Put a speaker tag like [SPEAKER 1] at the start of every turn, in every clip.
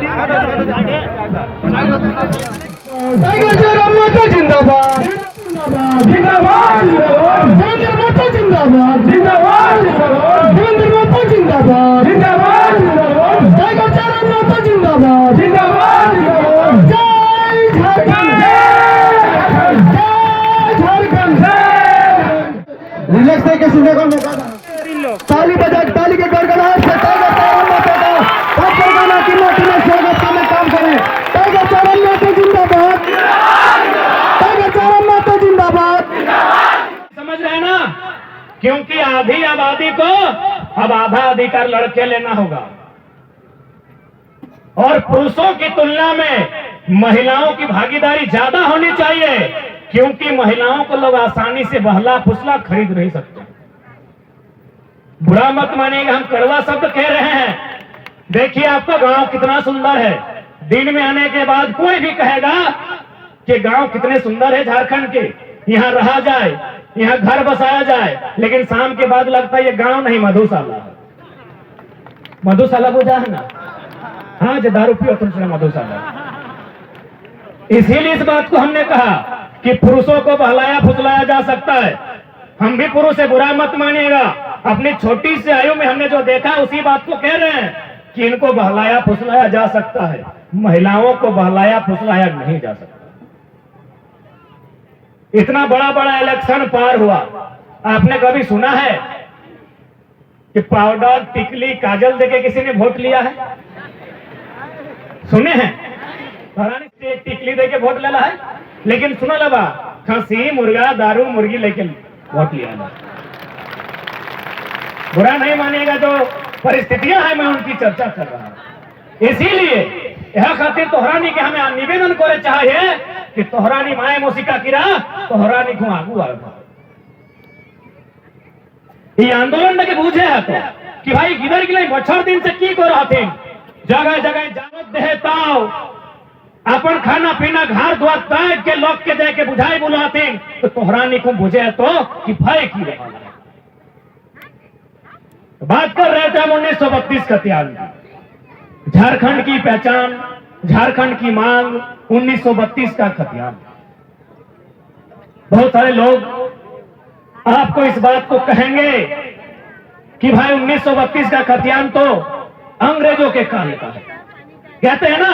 [SPEAKER 1] जिंदाबाद जिंदाबाद देवेंद्र माता जिंदाबाद जिंदाबाद देवेंद्र माता जिंदाबाद जिंदाबाद टाइगर चारण माता जिंदाबाद जिंदाबाद जय झारखंड जय झारखंड। रिलैक्स है कि सुनने को मौका ताली बजा ताली के गड़गड़ाहट से टाइगर चारण माता का पत्थर गाना की माटी में स्वागत का में काम करें। टाइगर चारण माता जिंदाबाद टाइगर चारण माता जिंदाबाद।
[SPEAKER 2] समझ रहे हैं ना, क्योंकि आधी आबादी को अब आधा अधिकार लड़के लेना होगा और पुरुषों की तुलना में महिलाओं की भागीदारी ज्यादा होनी चाहिए, क्योंकि महिलाओं को लोग आसानी से बहला फुसला खरीद नहीं सकते। बुरा मत मानिएगा, हम कड़वा शब्द कह रहे हैं। देखिए आपका गांव कितना सुंदर है, दिन में आने के बाद कोई भी कहेगा कि गांव कितने सुंदर है झारखंड के, यहाँ रहा जाए, यहाँ घर बसाया जाए, लेकिन शाम के बाद लगता है ये गांव नहीं मधुशाला है। मधुशाला बुझा है ना, हाँ जो दारू पियो तुम मधुशाला। इसीलिए इस बात को हमने कहा कि पुरुषों को बहलाया फुसलाया जा सकता है। हम भी पुरुष से बुरा मत मानिएगा, अपनी छोटी सी आयु में हमने जो देखा उसी बात को कह रहे हैं कि इनको बहलाया फुसलाया जा सकता है, महिलाओं को बहलाया फुसलाया नहीं जा सकता। इतना बड़ा बड़ा इलेक्शन पार हुआ, आपने कभी सुना है कि पाउडर टिकली काजल देके किसी ने वोट लिया है? सुने हैं? टिकली देके वोट लेना है, लेकिन सुनो लबा खसी मुर्गा दारू मुर्गी लेके वोट लिया है। बुरा नहीं मानिएगा, जो परिस्थितियां हैं मैं उनकी चर्चा कर रहा हूं। इसीलिए यह खातिर तोहरानी के हमें निवेदन करे चाहिए कि तोहरानी माए मोसिका किरा तोहरानी को आगू आ ये आंदोलन के बूझे है तो कि भाई गिदर गिलाई बछर दिन से की को रहा थे, जगह जगह जावत देहताओ अपन खाना पीना घर द्वार ताज के लोग के जाके बुझाई बुलाते, तो तोहरानी को बुझे तो कि भय की रहा। बात कर रहे थे हम 1932 का त्याग, झारखंड की पहचान, झारखंड की मांग, 1932 का खतियान। बहुत सारे लोग आपको इस बात को कहेंगे कि भाई 1932 का खतियान तो अंग्रेजों के काल का है। कहते हैं ना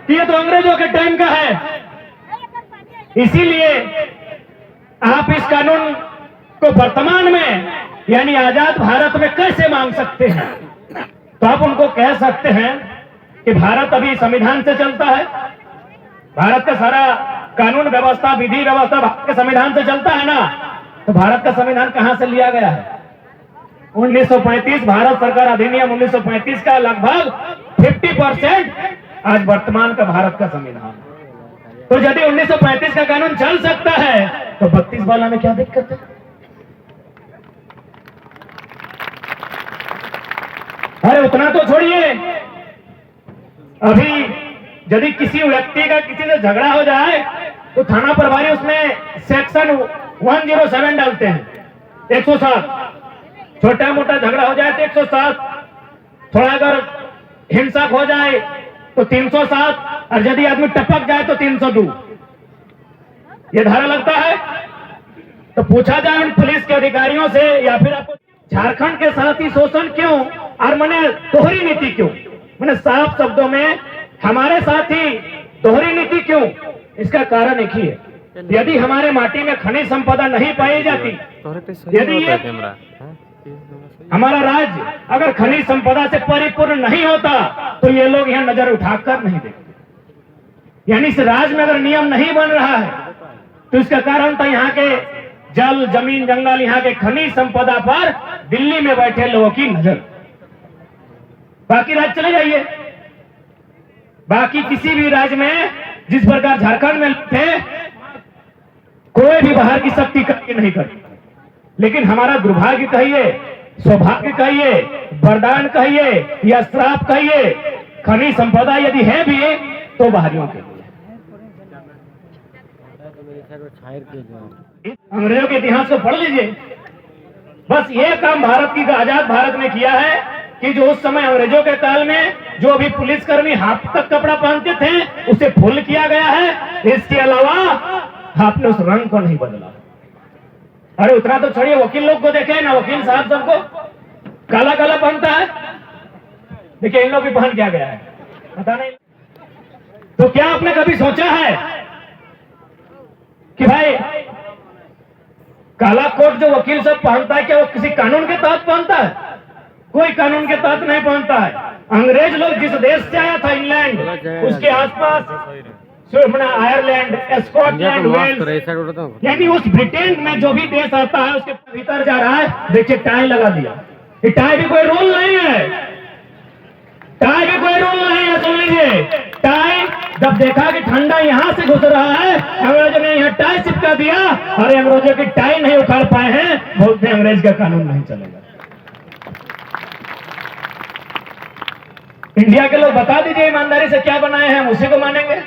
[SPEAKER 2] कि ये तो अंग्रेजों के टाइम का है, इसीलिए आप इस कानून को वर्तमान में यानी आजाद भारत में कैसे मांग सकते हैं? तो आप उनको कह सकते हैं कि भारत अभी संविधान से चलता है, भारत का सारा कानून व्यवस्था विधि व्यवस्था भारत के संविधान से चलता है ना। तो भारत का संविधान कहां से लिया गया है? 1935 भारत सरकार अधिनियम 1935 का लगभग 50% आज वर्तमान का भारत का संविधान। तो यदि 1935 का कानून चल सकता है तो 32 वाला में क्या दिक्कत है? अरे उतना तो छोड़िए, अभी यदि किसी व्यक्ति का किसी से झगड़ा हो जाए तो थाना प्रभारी उसमें सेक्शन 107 डालते हैं, 107। छोटा मोटा झगड़ा हो जाए तो 107, थोड़ा अगर हिंसक हो जाए तो 307, और यदि आदमी टपक जाए तो 302 ये धारा लगता है। तो पूछा जाए उन पुलिस के अधिकारियों से या फिर आपको झारखंड के साथ ही शोषण क्यों और मैंने दोहरी नीति क्यों, मैंने साफ शब्दों में हमारे साथ ही दोहरी नीति क्यों? इसका कारण एक ही है, यदि हमारे माटी में खनिज संपदा नहीं पाई जाती, यदि ये हमारा राज्य अगर खनिज संपदा से परिपूर्ण नहीं होता तो ये लोग यहाँ नजर उठाकर नहीं देखते। यानी इस राज्य में अगर नियम नहीं बन रहा है तो इसका कारण था यहाँ के जल जमीन जंगल, यहाँ के खनिज संपदा पर दिल्ली में बैठे लोगों की नजर। बाकी राज्य चले जाइए, बाकी किसी भी राज्य में जिस प्रकार झारखंड में थे, कोई भी बाहर की शक्ति करके नहीं करती। लेकिन हमारा दुर्भाग्य कहिए, सौभाग्य कहिए, वरदान कहिए या श्राप कहिए, खनिज संपदा यदि है भी तो बाहरियों के लिए। अंग्रेजों के इतिहास को पढ़ लीजिए, बस ये काम भारत की आजाद भारत ने किया है कि जो उस समय अंग्रेजों के काल में जो अभी पुलिसकर्मी हाथ तक कपड़ा पहनते थे उसे फुल किया गया है। इसके अलावा आपने उस रंग को नहीं बदला। अरे उतना तो छोड़िए, वकील लोग को देखे ना, वकील साहब सबको काला काला पहनता है, देखिए इन लोग भी पहन क्या गया है पता नहीं। तो क्या आपने कभी सोचा है कि भाई काला कोट जो वकील सब पहनता है क्या वो किसी कानून के तहत पहनता है? कोई कानून के तहत नहीं पहनता है। अंग्रेज लोग जिस देश से आया था इंग्लैंड, उसके आसपास आयरलैंड, स्कॉटलैंड, वेल्स, यानी उस ब्रिटेन में जो भी देश आता है उसके भीतर जा रहा है, देखिए टाई लगा दिया। ये टाई भी कोई रूल नहीं है, टाई भी कोई रूल नहीं है। सुन लीजिए, टाई जब देखा कि ठंडा यहां से घुस रहा है, अंग्रेजों ने यहां टाई चिपका दिया। अरे अंग्रेजों की टाई नहीं उखाड़ पाए हैं, बोलते अंग्रेज का कानून नहीं चलेगा। इंडिया के लोग बता दीजिए ईमानदारी से क्या बनाए हैं, हम उसी को मानेंगे।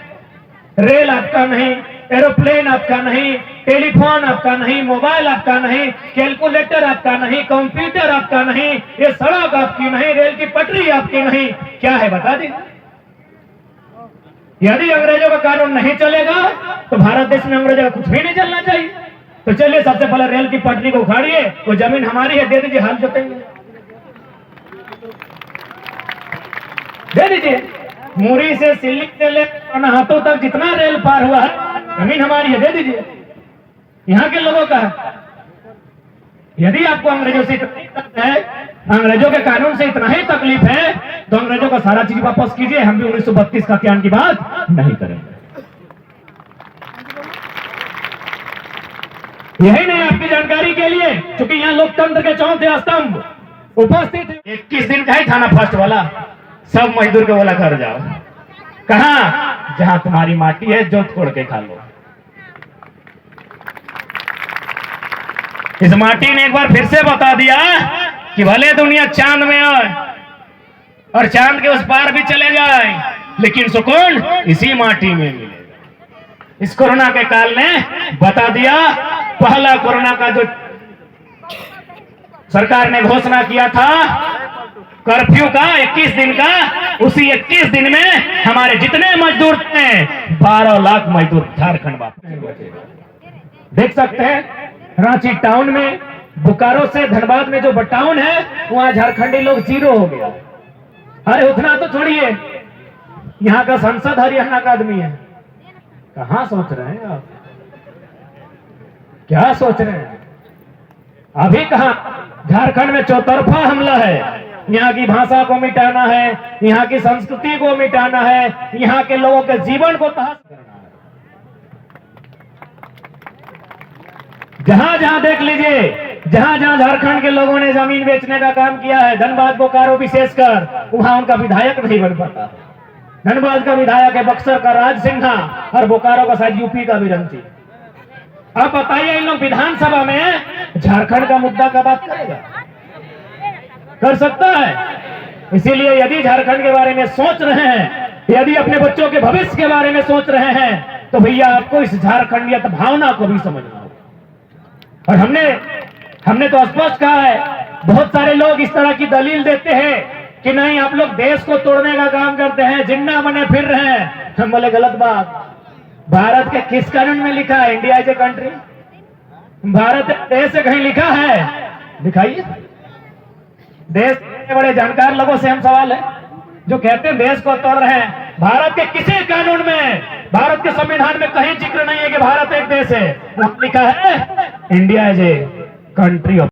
[SPEAKER 2] रेल आपका नहीं, एरोप्लेन आपका नहीं, टेलीफोन आपका नहीं, मोबाइल आपका नहीं, कैलकुलेटर आपका नहीं, कंप्यूटर आपका नहीं, ये सड़क आपकी नहीं, रेल की पटरी आपकी नहीं, क्या है बता दीजिए। यदि अंग्रेजों का कानून नहीं चलेगा तो भारत देश में अंग्रेजों का कुछ भी नहीं चलना चाहिए। तो चलिए सबसे पहले रेल की पटरी को उखाड़िए, वो जमीन हमारी है, दे दीजिए, हाल जोतेंगे, दे दीजिए। मुरी से सिल्ली से ले हाथों तक जितना रेल पार हुआ है जमीन हमारी है, दे दीजिए, यहाँ के लोगों का है। यदि आपको अंग्रेजों से इतना है, अंग्रेजों के कानून से इतना ही तकलीफ है, तो अंग्रेजों का सारा चीज वापस कीजिए। हम भी 1932 का त्याग की बात नहीं करेंगे। यही नहीं, आपकी जानकारी के लिए, क्योंकि यहाँ लोकतंत्र के चौथे स्तंभ उपस्थित है। 21 दिन का ही थाना फर्स्ट वाला, सब मजदूर को बोला घर जाओ। कहां? जहां तुम्हारी माटी है, जोत तोड़ के खा लो। इस माटी ने एक बार फिर से बता दिया कि भले दुनिया चांद में आए और चांद के उस पार भी चले जाए, लेकिन सुकून इसी माटी में मिलेगा। इस कोरोना के काल ने बता दिया। पहला कोरोना का जो सरकार ने घोषणा किया था कर्फ्यू का 21 दिन का, उसी 21 दिन में हमारे जितने मजदूर थे 12 लाख मजदूर झारखंड वापस। देख सकते हैं रांची टाउन में, बोकारो से धनबाद में जो टाउन है वहां झारखंडी लोग जीरो हो गया। अरे उतना तो छोड़िए, यहाँ का सांसद हरियाणा का आदमी है। कहां सोच रहे हैं आप, क्या सोच रहे हैं? अभी कहा झारखंड में चौतरफा हमला है। यहाँ की भाषा को मिटाना है, यहाँ की संस्कृति को मिटाना है, यहाँ के लोगों के जीवन को तहस करना है। जहां जहां देख लीजिए, जहां जहां झारखंड के लोगों ने जमीन बेचने का काम किया है, धनबाद बोकारो विशेषकर, वहां उनका विधायक नहीं बन पाता। धनबाद का विधायक है बक्सर का राज सिन्हा और बोकारो का शायद यूपी का विरंची। अब बताइए इन लोग विधानसभा में झारखंड का मुद्दा का बात करेगा? कर सकता है? इसीलिए यदि झारखंड के बारे में सोच रहे हैं, यदि अपने बच्चों के भविष्य के बारे में सोच रहे हैं, तो भैया आपको इस झारखंडियत भावना को भी समझना होगा। और हमने तो स्पष्ट कहा है, बहुत सारे लोग इस तरह की दलील देते हैं कि नहीं आप लोग देश को तोड़ने का काम करते हैं, जिन्ना बने फिर रहे हैं। हम बोले गलत बात। भारत के किस कानून में लिखा है India is a country? Bharat देश से कहीं लिखा है? दिखाइए। देश के बड़े जानकार लोगों से हम सवाल है जो कहते हैं देश को तोड़ रहे हैं। भारत के किसी कानून में, भारत के संविधान में कहीं जिक्र नहीं है कि भारत एक देश है। वहां लिखा है India is a country of